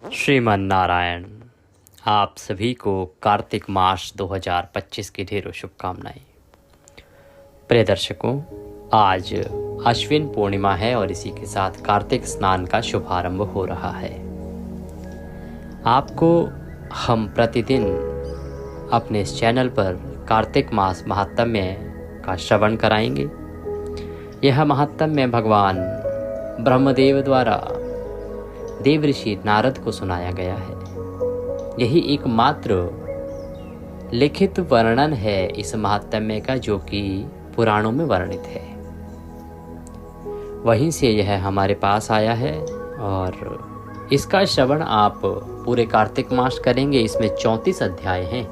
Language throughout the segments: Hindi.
श्रीमन नारायण। आप सभी को कार्तिक मास 2025 की ढेरों शुभकामनाएं। प्रिय दर्शकों, आज अश्विन पूर्णिमा है और इसी के साथ कार्तिक स्नान का शुभारंभ हो रहा है। आपको हम प्रतिदिन अपने इस चैनल पर कार्तिक मास महात्म्य का श्रवण कराएंगे। यह महात्म्य भगवान ब्रह्मदेव द्वारा देव ऋषि नारद को सुनाया गया है। यही एकमात्र लिखित वर्णन है इस महात्म्य का, जो कि पुराणों में वर्णित है। वहीं से यह हमारे पास आया है और इसका श्रवण आप पूरे कार्तिक मास करेंगे। इसमें 34 अध्याय हैं।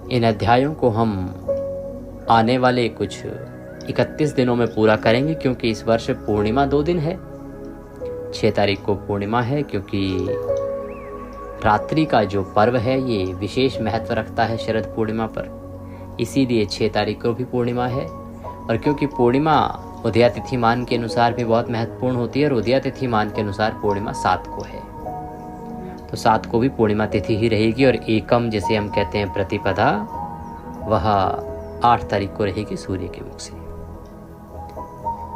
इन अध्यायों को हम आने वाले कुछ 31 दिनों में पूरा करेंगे, क्योंकि इस वर्ष पूर्णिमा 2 दिन है। 6 तारीख को पूर्णिमा है, क्योंकि रात्रि का जो पर्व है ये विशेष महत्व रखता है शरद पूर्णिमा पर, इसीलिए 6 तारीख को भी पूर्णिमा है। और क्योंकि पूर्णिमा उदया तिथि मान के अनुसार भी बहुत महत्वपूर्ण होती है और उदया तिथि मान के अनुसार पूर्णिमा 7 को है, तो 7 को भी पूर्णिमा तिथि ही रहेगी। और एकम जिसे हम कहते हैं प्रतिपदा, वह 8 तारीख को रहेगी सूर्य के मुख से।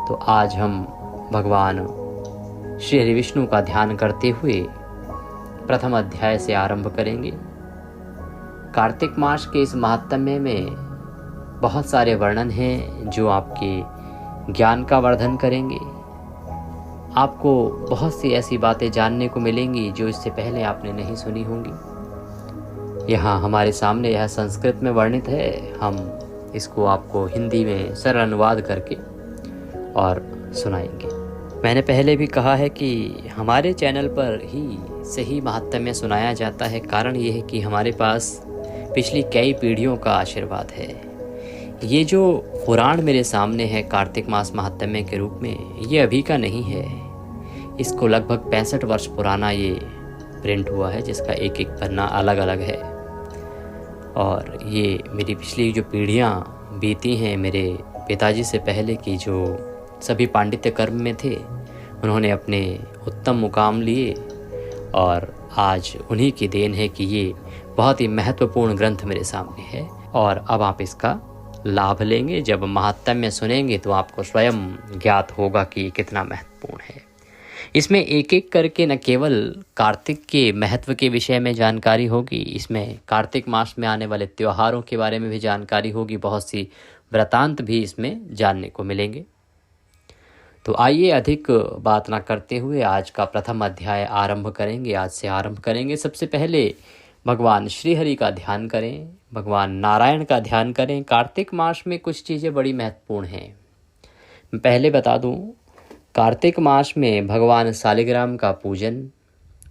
तो आज हम भगवान श्री हरि विष्णु का ध्यान करते हुए प्रथम अध्याय से आरंभ करेंगे। कार्तिक मास के इस महात्म्य में बहुत सारे वर्णन हैं जो आपके ज्ञान का वर्धन करेंगे। आपको बहुत सी ऐसी बातें जानने को मिलेंगी जो इससे पहले आपने नहीं सुनी होंगी। यहाँ हमारे सामने यह संस्कृत में वर्णित है। हम इसको आपको हिंदी में सरल अनुवाद करके और सुनाएंगे। मैंने पहले भी कहा है कि हमारे चैनल पर ही सही महात्म्य सुनाया जाता है। कारण ये है कि हमारे पास पिछली कई पीढ़ियों का आशीर्वाद है। ये जो पुराण मेरे सामने है कार्तिक मास महात्म्य के रूप में, ये अभी का नहीं है। इसको लगभग 65 वर्ष पुराना ये प्रिंट हुआ है, जिसका एक एक पन्ना अलग अलग है। और ये मेरी पिछली जो पीढ़ियाँ बीती हैं, मेरे पिताजी से पहले की जो सभी पांडित्य कर्म में थे, उन्होंने अपने उत्तम मुकाम लिए और आज उन्हीं की देन है कि ये बहुत ही महत्वपूर्ण ग्रंथ मेरे सामने है। और अब आप इसका लाभ लेंगे। जब महात्म्य सुनेंगे तो आपको स्वयं ज्ञात होगा कि कितना महत्वपूर्ण है। इसमें एक एक करके न केवल कार्तिक के महत्व के विषय में जानकारी होगी, इसमें कार्तिक मास में आने वाले त्योहारों के बारे में भी जानकारी होगी। बहुत सी वृतांत भी इसमें जानने को मिलेंगे। तो आइए अधिक बात ना करते हुए आज का प्रथम अध्याय आरंभ करेंगे। आज से आरंभ करेंगे। सबसे पहले भगवान श्री हरि का ध्यान करें, भगवान नारायण का ध्यान करें। कार्तिक मास में कुछ चीज़ें बड़ी महत्वपूर्ण हैं। मैं पहले बता दूं, कार्तिक मास में भगवान शालिग्राम का पूजन,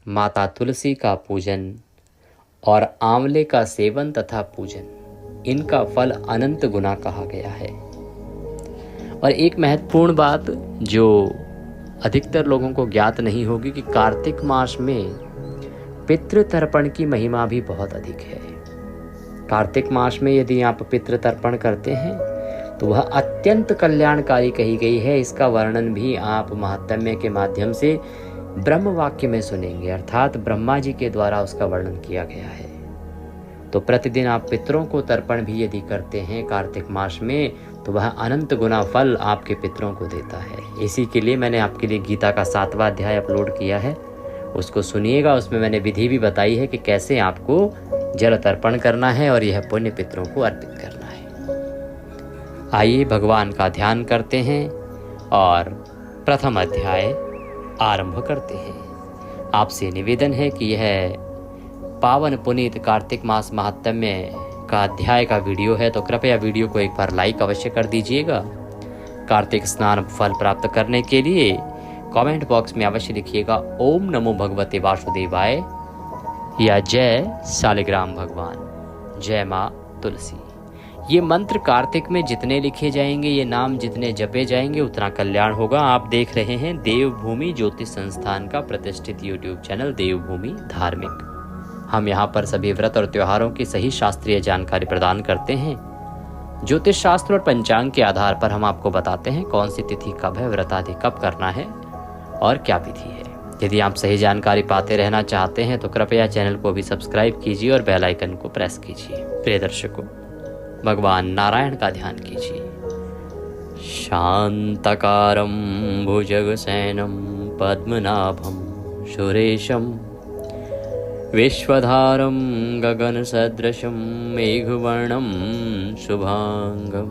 माता तुलसी का पूजन और आंवले का सेवन तथा पूजन, इनका फल अनंत गुना कहा गया है। और एक महत्वपूर्ण बात जो अधिकतर लोगों को ज्ञात नहीं होगी कि कार्तिक मास में पितृ तर्पण की महिमा भी बहुत अधिक है। कार्तिक मास में यदि आप पितृ तर्पण करते हैं तो वह अत्यंत कल्याणकारी कही गई है। इसका वर्णन भी आप महात्म्य के माध्यम से ब्रह्म वाक्य में सुनेंगे, अर्थात ब्रह्मा जी के द्वारा उसका वर्णन किया गया है। तो प्रतिदिन आप पितरों को तर्पण भी यदि करते हैं कार्तिक मास में, तो वह अनंत गुना फल आपके पितरों को देता है। इसी के लिए मैंने आपके लिए गीता का 7वां अध्याय अपलोड किया है, उसको सुनिएगा। उसमें मैंने विधि भी बताई है कि कैसे आपको जल तर्पण करना है और यह पुण्य पितरों को अर्पित करना है। आइए भगवान का ध्यान करते हैं और प्रथम अध्याय आरंभ करते हैं। आपसे निवेदन है कि यह पावन पुनीत कार्तिक मास महात्म्य का अध्याय का वीडियो है, तो कृपया वीडियो को एक बार लाइक अवश्य कर दीजिएगा। कार्तिक स्नान फल प्राप्त करने के लिए कमेंट बॉक्स में अवश्य लिखिएगा ओम नमो भगवते वासुदेवाय या जय शालिग्राम भगवान, जय माँ तुलसी। ये मंत्र कार्तिक में जितने लिखे जाएंगे, ये नाम जितने जपे जाएंगे, उतना कल्याण होगा। आप देख रहे हैं देवभूमि ज्योतिष संस्थान का प्रतिष्ठित यूट्यूब चैनल देवभूमि धार्मिक। हम यहाँ पर सभी व्रत और त्योहारों की सही शास्त्रीय जानकारी प्रदान करते हैं। ज्योतिष शास्त्र और पंचांग के आधार पर हम आपको बताते हैं कौन सी तिथि कब है, व्रत आदि कब करना है और क्या विधि है। यदि आप सही जानकारी पाते रहना चाहते हैं तो कृपया चैनल को भी सब्सक्राइब कीजिए और बेल आइकन को प्रेस कीजिए। प्रिय दर्शकों, भगवान नारायण का ध्यान कीजिए। शांतकारं भुजगशयनं पद्मनाभं सुरेशं विश्वधारं गगनसदृशं मेघवर्णं शुभांगं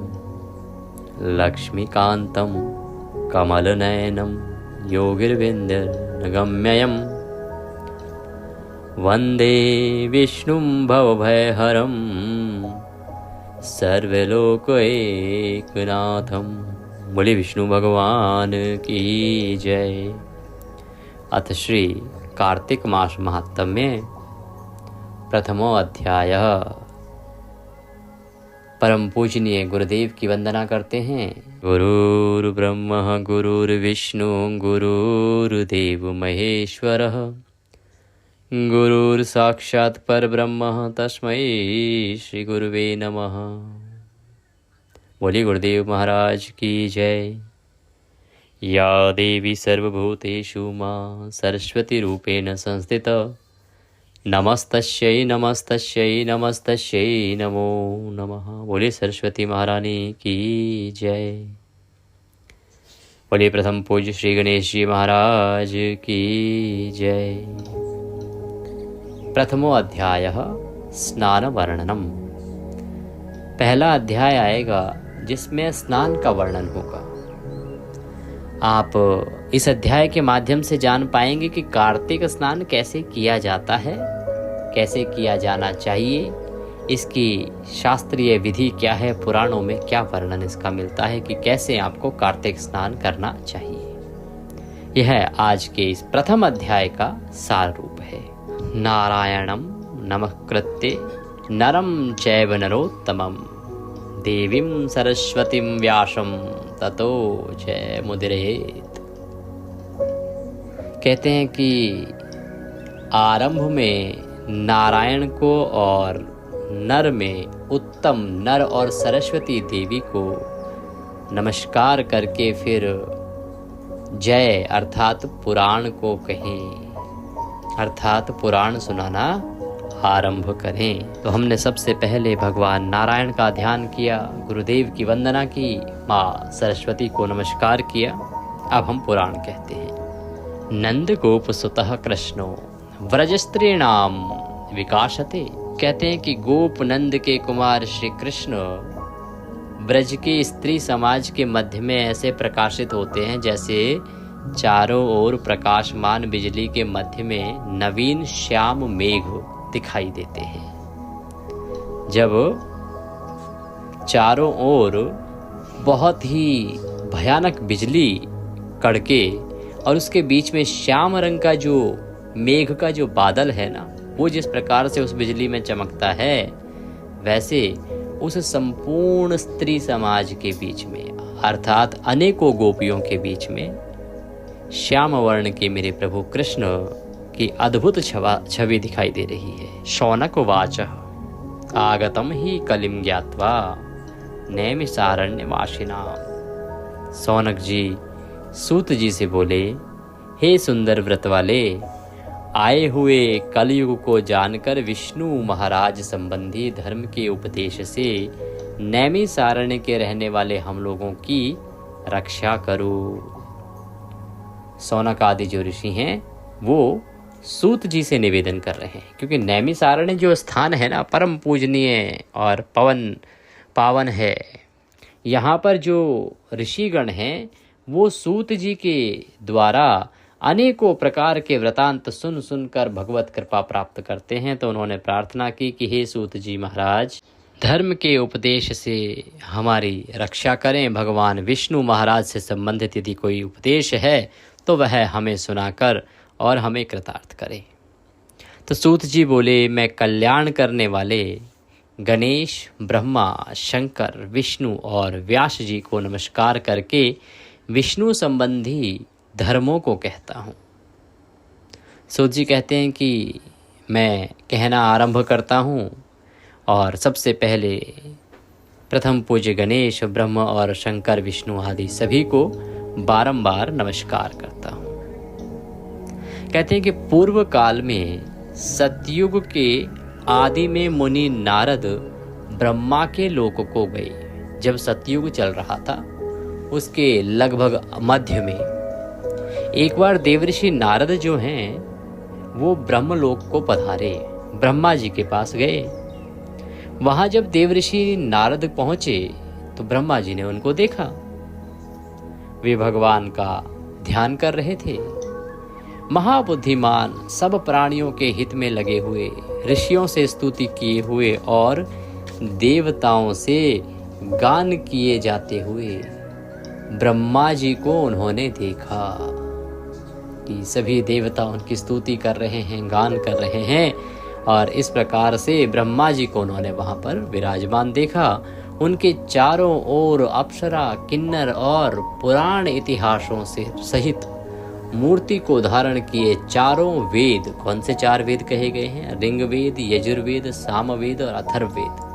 लक्ष्मीकान्तं कमलनयनं योगिर्विन्द्यगम्यं वन्दे विष्णुं भवभयहरं सर्वलोकैकनाथं। बोले विष्णु भगवान की जय। अथ श्री कार्तिक मास महात्म्य प्रथमो अध्याय। परम पूजनीय गुरुदेव की वंदना करते हैं। गुरुर्ब्रह्मा गुरुर्विष्णु गुरुर्देव महेश्वरः गुरुर्साक्षात् परब्रह्म तस्मै श्री गुरुवे नमः। बोली गुरुदेव महाराज की जय। या देवी सर्वभूतेषु मां सरस्वती रूपेण संस्थिता नमस्तस्यै नमस्तस्यै नमस्तस्यै नमो नमः। बोले सरस्वती महारानी की जय। बोले प्रथम पूज्य श्री गणेश जी महाराज की जय। प्रथमो अध्याय स्नान वर्णनम। पहला अध्याय आएगा जिसमें स्नान का वर्णन होगा। आप इस अध्याय के माध्यम से जान पाएंगे कि कार्तिक स्नान कैसे किया जाता है, कैसे किया जाना चाहिए, इसकी शास्त्रीय विधि क्या है, पुराणों में क्या वर्णन इसका मिलता है कि कैसे आपको कार्तिक स्नान करना चाहिए। यह आज के इस प्रथम अध्याय का सार रूप है। नारायणं नमस्कृत्य नरं चैव नरोत्तमं देवीं सरस्वतीं व्यासं ततो जयमुदीरयेत्। कहते हैं कि आरंभ में नारायण को और नर में उत्तम नर और सरस्वती देवी को नमस्कार करके फिर जय अर्थात पुराण को कहें, अर्थात पुराण सुनाना आरंभ करें। तो हमने सबसे पहले भगवान नारायण का ध्यान किया, गुरुदेव की वंदना की, माँ सरस्वती को नमस्कार किया। अब हम पुराण कहते हैं। नंद गोप सुतः कृष्णो व्रजस्त्रीणाम विकासते। कहते हैं कि गोप नंद के कुमार श्री कृष्ण ब्रज के स्त्री समाज के मध्य में ऐसे प्रकाशित होते हैं जैसे चारों ओर प्रकाशमान बिजली के मध्य में नवीन श्याम मेघ दिखाई देते हैं। जब चारों ओर बहुत ही भयानक बिजली कड़के और उसके बीच में श्याम रंग का जो मेघ का जो बादल है ना, वो जिस प्रकार से उस बिजली में चमकता है, वैसे उस संपूर्ण स्त्री समाज के बीच में अर्थात अनेकों गोपियों के बीच में श्याम वर्ण के मेरे प्रभु कृष्ण की अद्भुत छवि दिखाई दे रही है। शौनक उवाच आगतम ही कलिम ज्ञात्वा नैमिषारण्यवासिना। शौनक जी सूत जी से बोले, हे सुंदर व्रत वाले, आए हुए कलयुग को जानकर विष्णु महाराज संबंधी धर्म के उपदेश से नैमिषारण्य के रहने वाले हम लोगों की रक्षा करो। शौनक आदि जो ऋषि हैं वो सूत जी से निवेदन कर रहे हैं, क्योंकि नैमिषारण्य जो स्थान है ना, परम पूजनीय और पावन है। यहाँ पर जो ऋषिगण हैं वो सूत जी के द्वारा अनेकों प्रकार के वृतांत सुन सुनकर भगवत कृपा प्राप्त करते हैं। तो उन्होंने प्रार्थना की कि हे सूत जी महाराज, धर्म के उपदेश से हमारी रक्षा करें। भगवान विष्णु महाराज से संबंधित यदि कोई उपदेश है तो वह हमें सुनाकर और हमें कृतार्थ करे। तो सूत जी बोले, मैं कल्याण करने वाले गणेश, ब्रह्मा, शंकर, विष्णु और व्यास जी को नमस्कार करके विष्णु संबंधी धर्मों को कहता हूँ। सूत जी कहते हैं कि मैं कहना आरंभ करता हूँ और सबसे पहले प्रथम पूज्य गणेश, ब्रह्म और शंकर, विष्णु आदि सभी को बारंबार नमस्कार करता हूँ। कहते हैं कि पूर्व काल में सतयुग के आदि में मुनि नारद ब्रह्मा के लोक को गए। जब सतयुग चल रहा था उसके लगभग मध्य में एक बार देवऋषि नारद जो हैं वो ब्रह्मलोक को पधारे, ब्रह्मा जी के पास गए। वहां जब देवऋषि नारद पहुंचे तो ब्रह्मा जी ने उनको देखा। वे भगवान का ध्यान कर रहे थे। महाबुद्धिमान, सब प्राणियों के हित में लगे हुए, ऋषियों से स्तुति किए हुए और देवताओं से गान किए जाते हुए ब्रह्मा जी को उन्होंने देखा कि सभी देवता उनकी स्तुति कर रहे हैं, गान कर रहे हैं। और इस प्रकार से ब्रह्मा जी को उन्होंने वहां पर विराजमान देखा। उनके चारों ओर अप्सरा, किन्नर और पुराण इतिहासों से सहित मूर्ति को धारण किए चारों वेद, कौन से 4 वेद कहे गए हैं? ऋग्वेद, यजुर्वेद, सामवेद और अथर्ववेद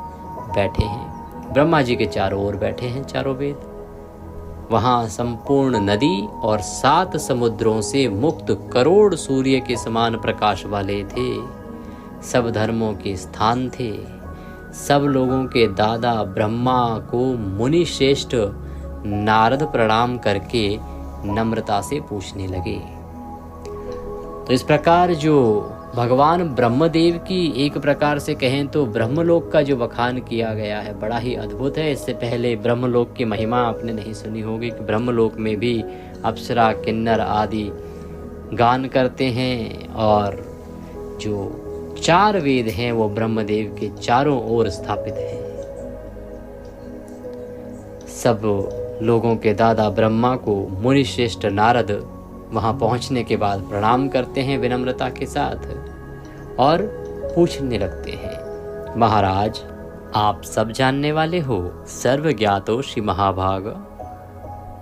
बैठे हैं। ब्रह्मा जी के चारों ओर बैठे हैं चारों वेद। वहां संपूर्ण नदी और 7 समुद्रों से मुक्त करोड़ सूर्य के समान प्रकाश वाले थे। सब धर्मों के स्थान थे। सब लोगों के दादा ब्रह्मा को मुनि श्रेष्ठ नारद प्रणाम करके नम्रता से पूछने लगे। तो इस प्रकार जो भगवान ब्रह्मदेव की एक प्रकार से कहें तो ब्रह्मलोक का जो बखान किया गया है बड़ा ही अद्भुत है। इससे पहले ब्रह्मलोक की महिमा आपने नहीं सुनी होगी कि ब्रह्मलोक में भी अप्सरा, किन्नर आदि गान करते हैं और जो 4 वेद हैं वो ब्रह्मदेव के चारों ओर स्थापित हैं। सब लोगों के दादा ब्रह्मा को मुनि श्रेष्ठ नारद वहां पहुंचने के बाद प्रणाम करते हैं विनम्रता के साथ और पूछने लगते हैं, महाराज आप सब जानने वाले हो, सर्वज्ञातो श्री महाभाग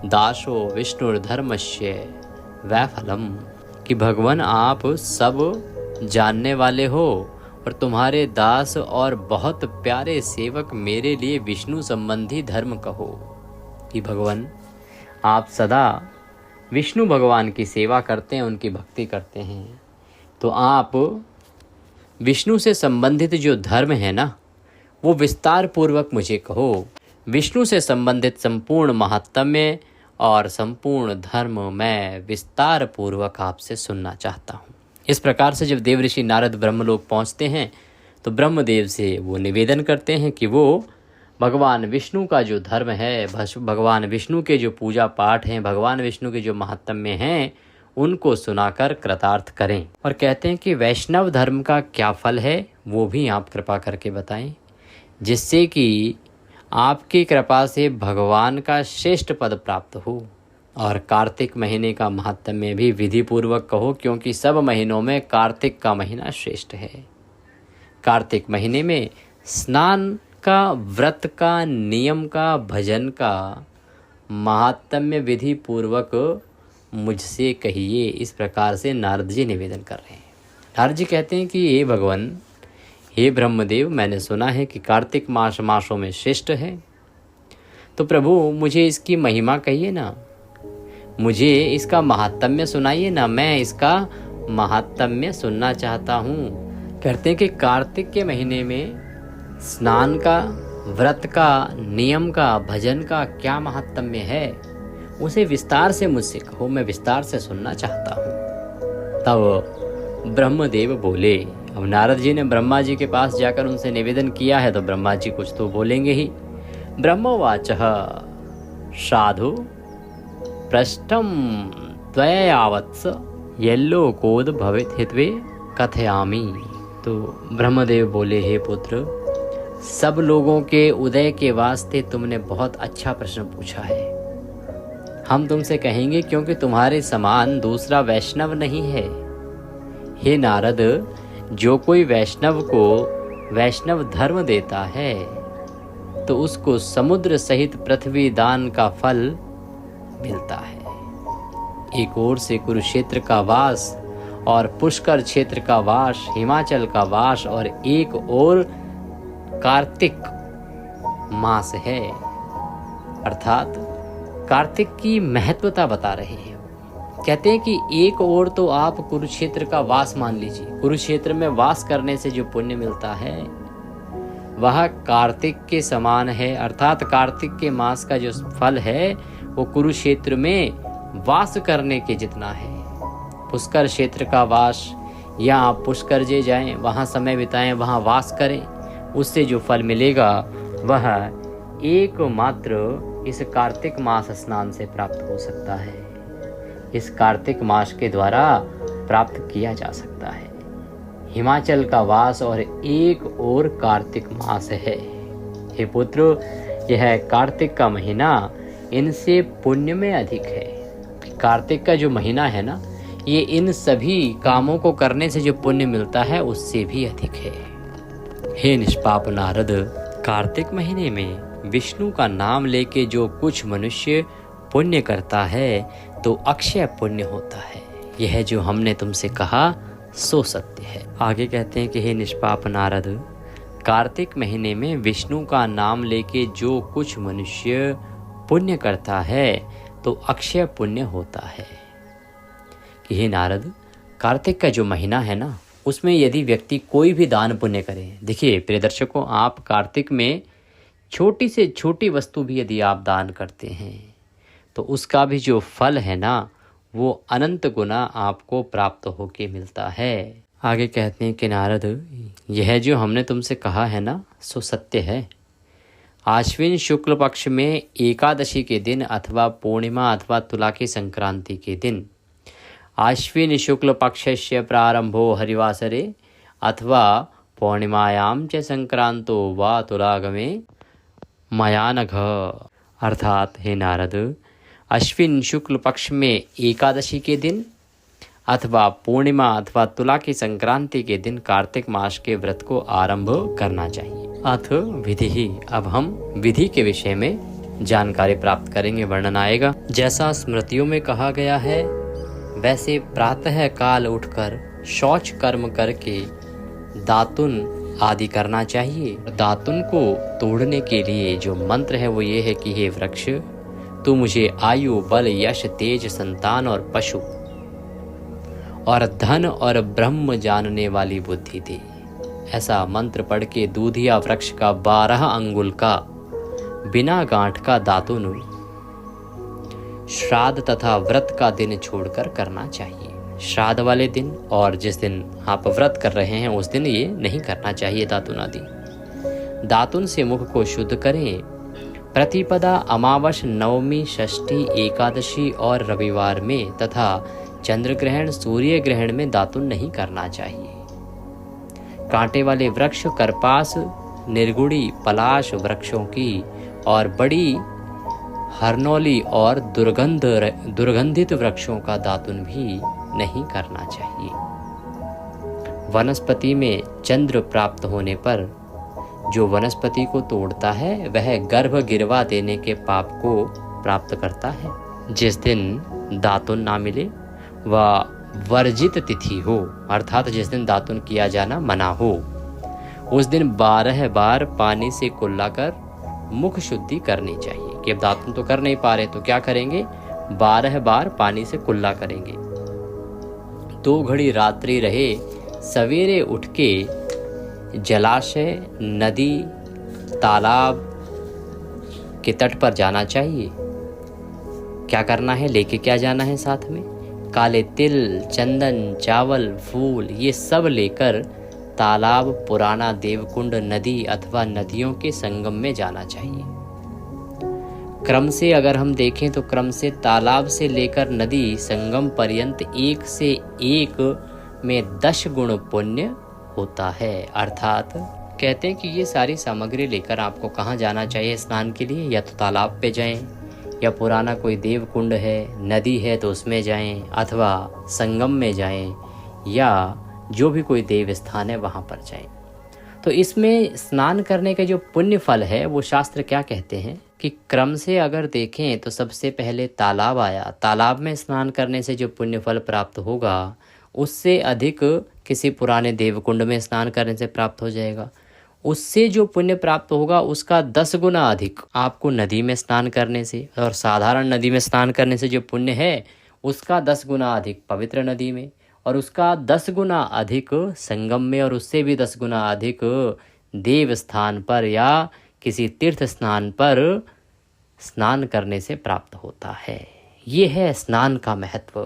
दासो विष्णुर्धर्मस्य वैफलम, कि भगवान आप सब जानने वाले हो और तुम्हारे दास और बहुत प्यारे सेवक मेरे लिए विष्णु संबंधी धर्म कहो। कि भगवान आप सदा विष्णु भगवान की सेवा करते हैं, उनकी भक्ति करते हैं, तो आप विष्णु से संबंधित जो धर्म है ना वो विस्तार पूर्वक मुझे कहो। विष्णु से संबंधित संपूर्ण महात्म्य और संपूर्ण धर्म मैं विस्तार पूर्वक आपसे सुनना चाहता हूँ। इस प्रकार से जब देवऋषि नारद ब्रह्मलोक पहुँचते हैं तो ब्रह्मदेव से वो निवेदन करते हैं कि वो भगवान विष्णु का जो धर्म है, भगवान विष्णु के जो पूजा पाठ हैं, भगवान विष्णु के जो महात्म्य हैं उनको सुनाकर कृतार्थ करें। और कहते हैं कि वैष्णव धर्म का क्या फल है वो भी आप कृपा करके बताएं, जिससे कि आपकी कृपा से भगवान का श्रेष्ठ पद प्राप्त हो। और कार्तिक महीने का महात्म्य भी विधि पूर्वक कहो, क्योंकि सब महीनों में कार्तिक का महीना श्रेष्ठ है। कार्तिक महीने में स्नान का, व्रत का, नियम का, भजन का महात्म्य विधि पूर्वक मुझसे कहिए। इस प्रकार से नारद जी निवेदन कर रहे हैं। नारद जी कहते हैं कि हे भगवान, हे ब्रह्मदेव, मैंने सुना है कि कार्तिक मास मासों में श्रेष्ठ है, तो प्रभु मुझे इसकी महिमा कहिए ना, मुझे इसका महात्म्य सुनाइए ना, मैं इसका महात्म्य सुनना चाहता हूँ। कहते हैं कि कार्तिक के महीने में स्नान का, व्रत का, नियम का, भजन का क्या महात्म्य है उसे विस्तार से मुझसे कहो, मैं विस्तार से सुनना चाहता हूँ। तब ब्रह्मदेव बोले। अब नारद जी ने ब्रह्मा जी के पास जाकर उनसे निवेदन किया है तो ब्रह्मा जी कुछ तो बोलेंगे ही। ब्रह्मवाचः साधु पृष्ठम त्वयावत्स यल्लोकोद भवेत् हित्वे कथयामि। तो ब्रह्मदेव बोले, हे पुत्र, सब लोगों के उदय के वास्ते तुमने बहुत अच्छा प्रश्न पूछा है। हम तुमसे कहेंगे क्योंकि तुम्हारे समान दूसरा वैष्णव नहीं है। हे नारद, जो कोई वैष्णव को वैष्णव धर्म देता है तो उसको समुद्र सहित पृथ्वी दान का फल मिलता है। एक ओर से कुरुक्षेत्र का वास और पुष्कर क्षेत्र का वास, हिमाचल का वास, और एक और कार्तिक मास है, अर्थात कार्तिक की महत्वता बता रहे हैं कहते हैं कि एक ओर तो आप कुरुक्षेत्र का वास मान लीजिए, कुरुक्षेत्र में वास करने से जो पुण्य मिलता है वह कार्तिक के समान है, अर्थात कार्तिक के मास का जो फल है वो कुरुक्षेत्र में वास करने के जितना है। पुष्कर क्षेत्र का वास, या आप पुष्कर जे जाएं, वहाँ समय बिताएं, वहाँ वास करें, उससे जो फल मिलेगा वह एकमात्र इस कार्तिक मास स्नान से प्राप्त हो सकता है, इस कार्तिक मास के द्वारा प्राप्त किया जा सकता है। हिमाचल का वास और एक और कार्तिक मास है। हे पुत्र, यह कार्तिक का महीना इनसे पुण्य में अधिक है। कार्तिक का जो महीना है ना, ये इन सभी कामों को करने से जो पुण्य मिलता है उससे भी अधिक है। हे निष्पाप नारद, कार्तिक महीने में विष्णु का नाम लेके जो कुछ मनुष्य पुण्य करता है तो अक्षय पुण्य होता है। यह जो हमने तुमसे कहा सो सत्य है। आगे कहते हैं कि हे निष्पाप नारद, कार्तिक महीने में विष्णु का नाम लेके जो कुछ मनुष्य पुण्य करता है तो अक्षय पुण्य होता है। कि हे नारद, कार्तिक का जो महीना है ना, उसमें यदि व्यक्ति कोई भी दान पुण्य करे, देखिए प्रिय दर्शकों, आप कार्तिक में छोटी से छोटी वस्तु भी यदि आप दान करते हैं तो उसका भी जो फल है ना वो अनंत गुना आपको प्राप्त होके मिलता है। आगे कहते हैं कि नारद, यह जो हमने तुमसे कहा है ना सो सत्य है। आश्विन शुक्ल पक्ष में एकादशी के दिन अथवा पूर्णिमा अथवा तुला की संक्रांति के दिन, आश्विन शुक्ल पक्षस्य प्रारंभो हरिवासरे अथवा पौर्णिमायां च संक्रांतो वा तुलागमे मयानघ। अर्थात हे नारद, अश्विन शुक्ल पक्ष में एकादशी के दिन अथवा पूर्णिमा अथवा तुला की संक्रांति के दिन कार्तिक मास के व्रत को आरंभ करना चाहिए। अथ विधि ही, अब हम विधि के विषय में जानकारी प्राप्त करेंगे, वर्णन आएगा। जैसा स्मृतियों में कहा गया है वैसे प्रातः काल उठकर शौच कर्म करके दातुन आदि करना चाहिए। दातुन को तोड़ने के लिए जो मंत्र है वो ये है कि हे वृक्ष, तू मुझे आयु, बल, यश, तेज, संतान और पशु और धन और ब्रह्म जानने वाली बुद्धि दे। ऐसा मंत्र पढ़ के दूधिया वृक्ष का 12 अंगुल का बिना गांठ का दातुन श्राद्ध तथा व्रत का दिन छोड़कर करना चाहिए। श्राद्ध वाले दिन और जिस दिन आप व्रत कर रहे हैं उस दिन ये नहीं करना चाहिए दातुन आदि। दातुन से मुख को शुद्ध करें। प्रतिपदा, अमावस, नवमी, षष्ठी, एकादशी और रविवार में तथा चंद्र ग्रहण, सूर्य ग्रहण में दातुन नहीं करना चाहिए। कांटे वाले वृक्ष, करपास, निर्गुड़ी, पलाश वृक्षों की और बड़ी हरनौली और दुर्गंधित वृक्षों का दातुन भी नहीं करना चाहिए। वनस्पति में चंद्र प्राप्त होने पर जो वनस्पति को तोड़ता है वह गर्भ गिरवा देने के पाप को प्राप्त करता है। जिस दिन दातुन ना मिले वह वर्जित तिथि हो, अर्थात जिस दिन दातुन किया जाना मना हो, उस दिन 12 बार पानी से कुल्ला कर मुख शुद्धि करनी चाहिए। कि अब दातुन तो कर नहीं पा रहे तो क्या करेंगे, 12 बार पानी से कुल्ला करेंगे। 2 घड़ी रात्रि रहे, सवेरे उठ के जलाशय, नदी, तालाब के तट पर जाना चाहिए। क्या करना है, लेके क्या जाना है साथ में, काले तिल, चंदन, चावल, फूल ये सब लेकर तालाब, पुराना देवकुंड, नदी अथवा नदियों के संगम में जाना चाहिए। क्रम से अगर हम देखें तो क्रम से तालाब से लेकर नदी संगम पर्यंत 1 से 1 में 10 गुण पुण्य होता है। अर्थात कहते हैं कि ये सारी सामग्री लेकर आपको कहाँ जाना चाहिए स्नान के लिए, या तो तालाब पे जाएं, या पुराना कोई देव कुंड है, नदी है तो उसमें जाएं, अथवा संगम में जाएं, या जो भी कोई देव स्थान है वहाँ पर जाएं। तो इसमें स्नान करने का जो पुण्य फल है वो शास्त्र क्या कहते हैं कि क्रम से अगर देखें तो सबसे पहले तालाब आया। तालाब में स्नान करने से जो पुण्य फल प्राप्त होगा उससे अधिक किसी पुराने देवकुंड में स्नान करने से प्राप्त हो जाएगा। उससे जो पुण्य प्राप्त होगा उसका 10 गुना अधिक आपको नदी में स्नान करने से, और साधारण नदी में स्नान करने से जो पुण्य है उसका 10 गुना अधिक पवित्र नदी में, और उसका 10 गुना अधिक संगम में, और उससे भी 10 गुना अधिक देव स्थान पर या किसी तीर्थ स्नान पर स्नान करने से प्राप्त होता है। ये है स्नान का महत्व।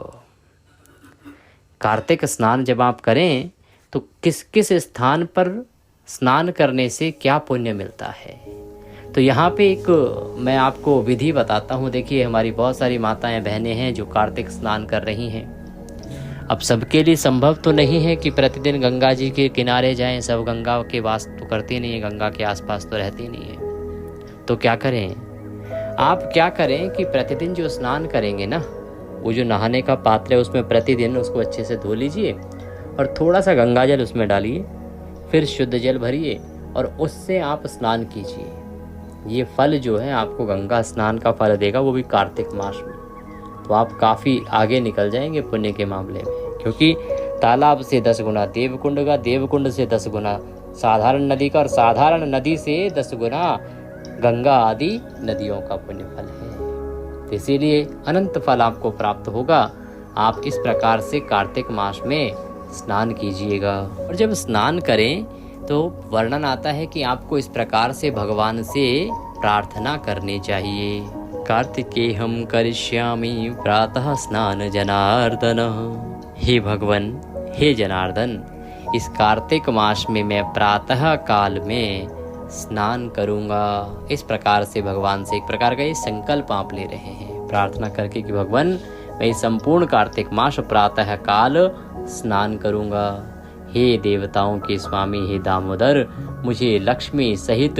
कार्तिक स्नान जब आप करें तो किस किस स्थान पर स्नान करने से क्या पुण्य मिलता है, तो यहाँ पे एक मैं आपको विधि बताता हूँ। देखिए, हमारी बहुत सारी माताएं बहनें हैं जो कार्तिक स्नान कर रही हैं। अब सबके लिए संभव तो नहीं है कि प्रतिदिन गंगा जी के किनारे जाएं, सब गंगा के वास तो करते नहीं है, गंगा के आसपास तो रहती नहीं है। तो क्या करें, आप क्या करें कि प्रतिदिन जो स्नान करेंगे ना, वो जो नहाने का पात्र है उसमें प्रतिदिन उसको अच्छे से धो लीजिए और थोड़ा सा गंगा जल उसमें डालिए, फिर शुद्ध जल भरिए और उससे आप स्नान कीजिए। ये फल जो है आपको गंगा स्नान का फल देगा, वो भी कार्तिक मास में। तो आप काफ़ी आगे निकल जाएंगे पुण्य के मामले में, क्योंकि तालाब से 10 गुना देवकुंड का, देवकुंड से 10 गुना साधारण नदी का, और साधारण नदी से 10 गुना गंगा आदि नदियों का पुण्य फल है। तो इसीलिए अनंत फल आपको प्राप्त होगा। आप इस प्रकार से कार्तिक मास में स्नान कीजिएगा। और जब स्नान करें तो वर्णन आता है कि आपको इस प्रकार से भगवान से प्रार्थना करनी चाहिए। कार्तिके हम करिष्यामि प्रातः स्नान जनार्दन। हे भगवान, हे जनार्दन, इस कार्तिक मास में मैं प्रातः काल में स्नान करूंगा। इस प्रकार से भगवान से एक प्रकार का ये संकल्प आप ले रहे हैं प्रार्थना करके कि भगवान, मैं संपूर्ण कार्तिक मास प्रातः काल स्नान करूंगा। हे देवताओं के स्वामी, हे दामोदर, मुझे लक्ष्मी सहित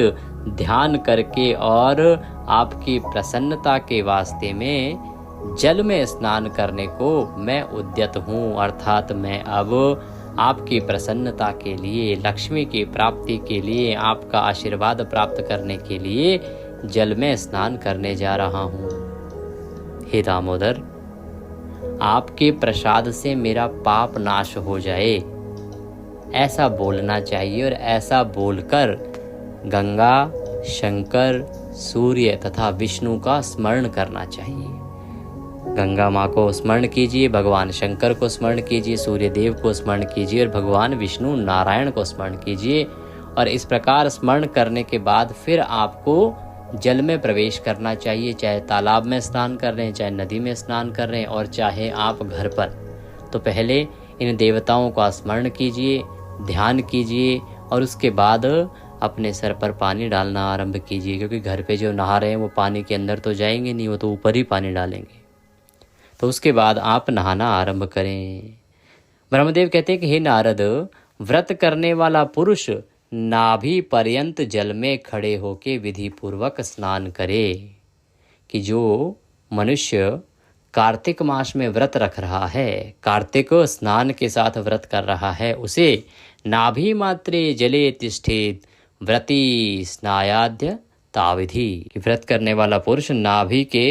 ध्यान करके और आपकी प्रसन्नता के वास्ते में जल में स्नान करने को मैं उद्यत हूँ। अर्थात मैं अब आपकी प्रसन्नता के लिए, लक्ष्मी की प्राप्ति के लिए, आपका आशीर्वाद प्राप्त करने के लिए जल में स्नान करने जा रहा हूँ। हे दामोदर, आपके प्रसाद से मेरा पाप नाश हो जाए, ऐसा बोलना चाहिए। और ऐसा बोलकर गंगा, शंकर, सूर्य तथा विष्णु का स्मरण करना चाहिए। गंगा माँ को स्मरण कीजिए, भगवान शंकर को स्मरण कीजिए, सूर्य देव को स्मरण कीजिए और भगवान विष्णु नारायण को स्मरण कीजिए। और इस प्रकार स्मरण करने के बाद फिर आपको जल में प्रवेश करना चाहिए, चाहे तालाब में स्नान कर रहे हैं, चाहे नदी में स्नान कर रहे हैं, और चाहे आप घर पर। तो पहले इन देवताओं का स्मरण कीजिए, ध्यान कीजिए और उसके बाद अपने सर पर पानी डालना आरंभ कीजिए, क्योंकि घर पे जो नहा रहे हैं वो पानी के अंदर तो जाएंगे नहीं, वो तो ऊपर ही पानी डालेंगे। तो उसके बाद आप नहाना आरंभ करें। ब्रह्मदेव कहते हैं कि हे नारद, व्रत करने वाला पुरुष नाभि पर्यंत जल में खड़े होके विधि पूर्वक स्नान करे। कि जो मनुष्य कार्तिक मास में व्रत रख रहा है, कार्तिक स्नान के साथ व्रत कर रहा है, उसे नाभि मात्रे जले तिष्ठेत व्रती स्नायाद्य ताविधि। कि व्रत करने वाला पुरुष नाभि के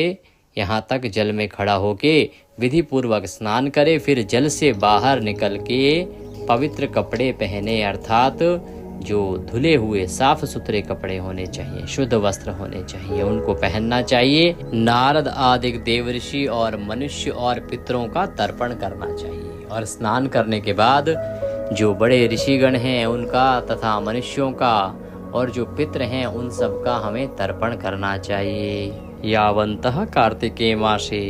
यहाँ तक जल में खड़ा होके विधि पूर्वक स्नान करे, फिर जल से बाहर निकल के पवित्र कपड़े पहने, अर्थात जो धुले हुए साफ सुथरे कपड़े होने चाहिए, शुद्ध वस्त्र होने चाहिए, उनको पहनना चाहिए। नारद आदि देवऋषि और मनुष्य और पितरों का तर्पण करना चाहिए। और स्नान करने के बाद जो बड़े ऋषिगण हैं उनका तथा मनुष्यों का और जो पितर हैं उन सब का हमें तर्पण करना चाहिए। यावन्तः कार्तिके मासे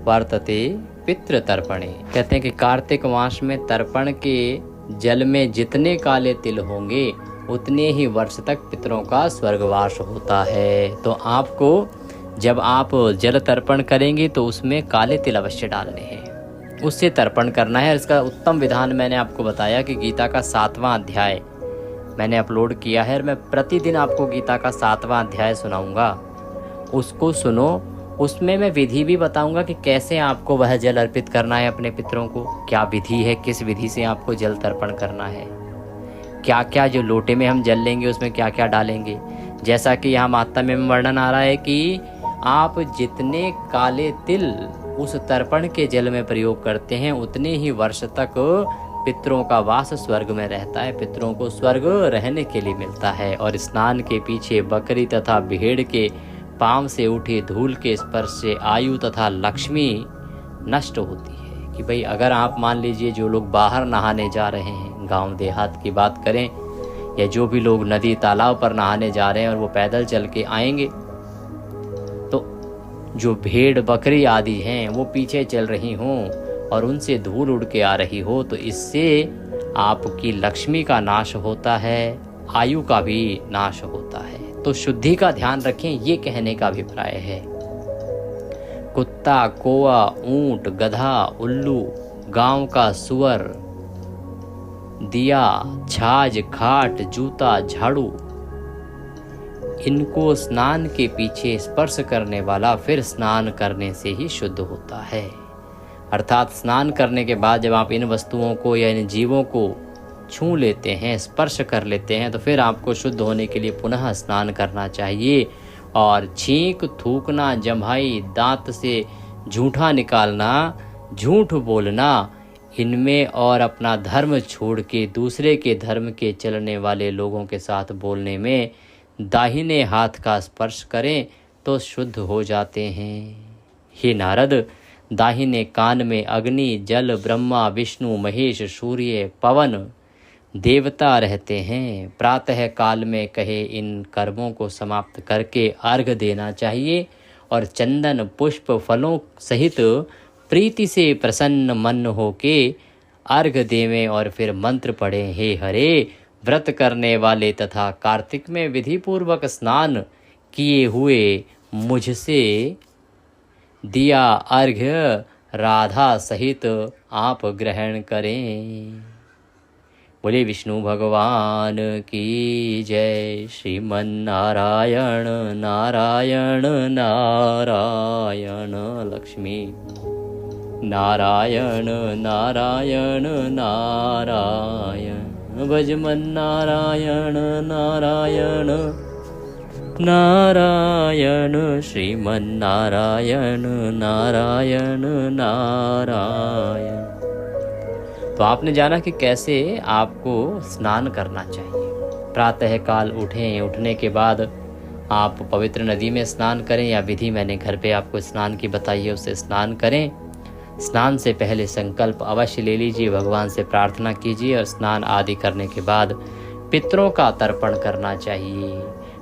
वर्तते पितृ तर्पणे। कहते हैं कि कार्तिक मास में तर्पण के जल में जितने काले तिल होंगे उतने ही वर्ष तक पितरों का स्वर्गवास होता है। तो आपको जब आप जल तर्पण करेंगे तो उसमें काले तिल अवश्य डालने हैं, उससे तर्पण करना है। इसका उत्तम विधान मैंने आपको बताया कि गीता का 7वां अध्याय मैंने अपलोड किया है और मैं प्रतिदिन आपको गीता का 7वां अध्याय सुनाऊंगा, उसको सुनो। उसमें मैं विधि भी बताऊंगा कि कैसे आपको वह जल अर्पित करना है अपने पितरों को, क्या विधि है, किस विधि से आपको जल तर्पण करना है, क्या क्या जो लोटे में हम जल लेंगे उसमें क्या क्या डालेंगे। जैसा कि यहाँ महात्म्य में वर्णन आ रहा है कि आप जितने काले तिल उस तर्पण के जल में प्रयोग करते हैं उतने ही वर्ष तक पितरों का वास स्वर्ग में रहता है, पितरों को स्वर्ग रहने के लिए मिलता है। और स्नान के पीछे बकरी तथा भेड़ के पांव से उठे धूल के स्पर्श से आयु तथा लक्ष्मी नष्ट होती है। कि भाई अगर आप मान लीजिए जो लोग बाहर नहाने जा रहे हैं, गांव देहात की बात करें, या जो भी लोग नदी तालाब पर नहाने जा रहे हैं और वो पैदल चल के आएंगे, तो जो भेड़ बकरी आदि हैं वो पीछे चल रही हों और उनसे धूल उड़ के आ रही हो, तो इससे आपकी लक्ष्मी का नाश होता है, आयु का भी नाश होता है। तो शुद्धि का ध्यान रखें, ये कहने का अभिप्राय है। कुत्ता, कौआ, ऊंट, गधा, उल्लू, गांव का सुअर, दिया, छाछ, खाट, जूता, झाड़ू, इनको स्नान के पीछे स्पर्श करने वाला फिर स्नान करने से ही शुद्ध होता है। अर्थात स्नान करने के बाद जब आप इन वस्तुओं को या इन जीवों को छू लेते हैं, स्पर्श कर लेते हैं, तो फिर आपको शुद्ध होने के लिए पुनः स्नान करना चाहिए। और छींक, थूकना, जम्हाई, दांत से झूठा निकालना, झूठ बोलना, इनमें और अपना धर्म छोड़ के दूसरे के धर्म के चलने वाले लोगों के साथ बोलने में दाहिने हाथ का स्पर्श करें तो शुद्ध हो जाते हैं। हे नारद, दाहिने कान में अग्नि, जल, ब्रह्मा, विष्णु, महेश, सूर्य, पवन देवता रहते हैं। प्रातः काल में कहे इन कर्मों को समाप्त करके अर्घ देना चाहिए और चंदन, पुष्प, फलों सहित प्रीति से प्रसन्न मन होके अर्घ देवें और फिर मंत्र पढ़ें। हे हरे, व्रत करने वाले तथा कार्तिक में विधि पूर्वक स्नान किए हुए मुझसे दिया अर्घ्य राधा सहित आप ग्रहण करें। बोले विष्णु भगवान की जय। श्रीमन नारायण नारायण नारायण लक्ष्मी नारायण नारायण नारायण भजमन नारायण नारायण नारायण श्रीमन नारायण नारायण नारायण। तो आपने जाना कि कैसे आपको स्नान करना चाहिए। प्रातःकाल उठें, उठने के बाद आप पवित्र नदी में स्नान करें या विधि मैंने घर पे आपको स्नान की बताई है उससे स्नान करें। स्नान से पहले संकल्प अवश्य ले लीजिए, भगवान से प्रार्थना कीजिए और स्नान आदि करने के बाद पितरों का तर्पण करना चाहिए।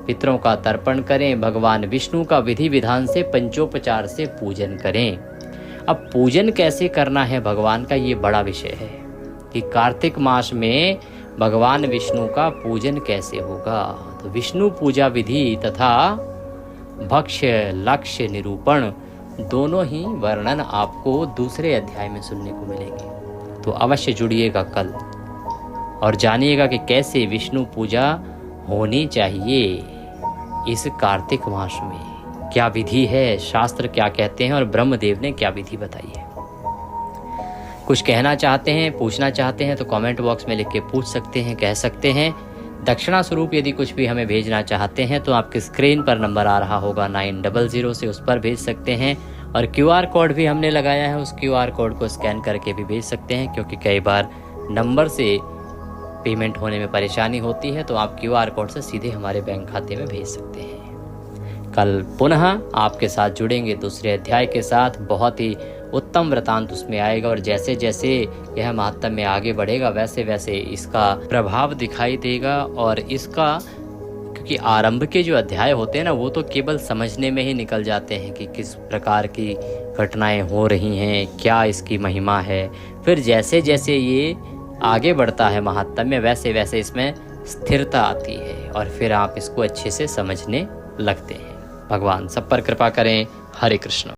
पितरों का तर्पण करें, भगवान विष्णु का विधि विधान से पंचोपचार से पूजन करें। अब पूजन कैसे करना है भगवान का, ये बड़ा विषय है कि कार्तिक मास में भगवान विष्णु का पूजन कैसे होगा। तो विष्णु पूजा विधि तथा भक्ष्य लक्ष्य निरूपण दोनों ही वर्णन आपको दूसरे अध्याय में सुनने को मिलेंगे। तो अवश्य जुड़िएगा कल और जानिएगा कि कैसे विष्णु पूजा होनी चाहिए इस कार्तिक मास में, क्या विधि है, शास्त्र क्या कहते हैं और ब्रह्मदेव ने क्या विधि बताई है। कुछ कहना चाहते हैं, पूछना चाहते हैं तो कमेंट बॉक्स में लिख के पूछ सकते हैं, कह सकते हैं। दक्षिणा स्वरूप यदि कुछ भी हमें भेजना चाहते हैं तो आपके स्क्रीन पर नंबर आ रहा होगा 900 से, उस पर भेज सकते हैं। और QR कोड भी हमने लगाया है, उस QR कोड को स्कैन करके भी भेज सकते हैं, क्योंकि कई बार नंबर से पेमेंट होने में परेशानी होती है, तो आप QR कोड से सीधे हमारे बैंक खाते में भेज सकते हैं। कल पुनः आपके साथ जुड़ेंगे दूसरे अध्याय के साथ। बहुत ही उत्तम वृतांत उसमें आएगा और जैसे जैसे यह महात्म्य में आगे बढ़ेगा वैसे वैसे इसका प्रभाव दिखाई देगा। और इसका क्योंकि आरंभ के जो अध्याय होते हैं ना, वो तो केवल समझने में ही निकल जाते हैं कि किस प्रकार की घटनाएं हो रही हैं, क्या इसकी महिमा है। फिर जैसे जैसे ये आगे बढ़ता है महात्म्य, वैसे वैसे इसमें स्थिरता आती है और फिर आप इसको अच्छे से समझने लगते हैं। भगवान सब पर कृपा करें। हरे कृष्ण।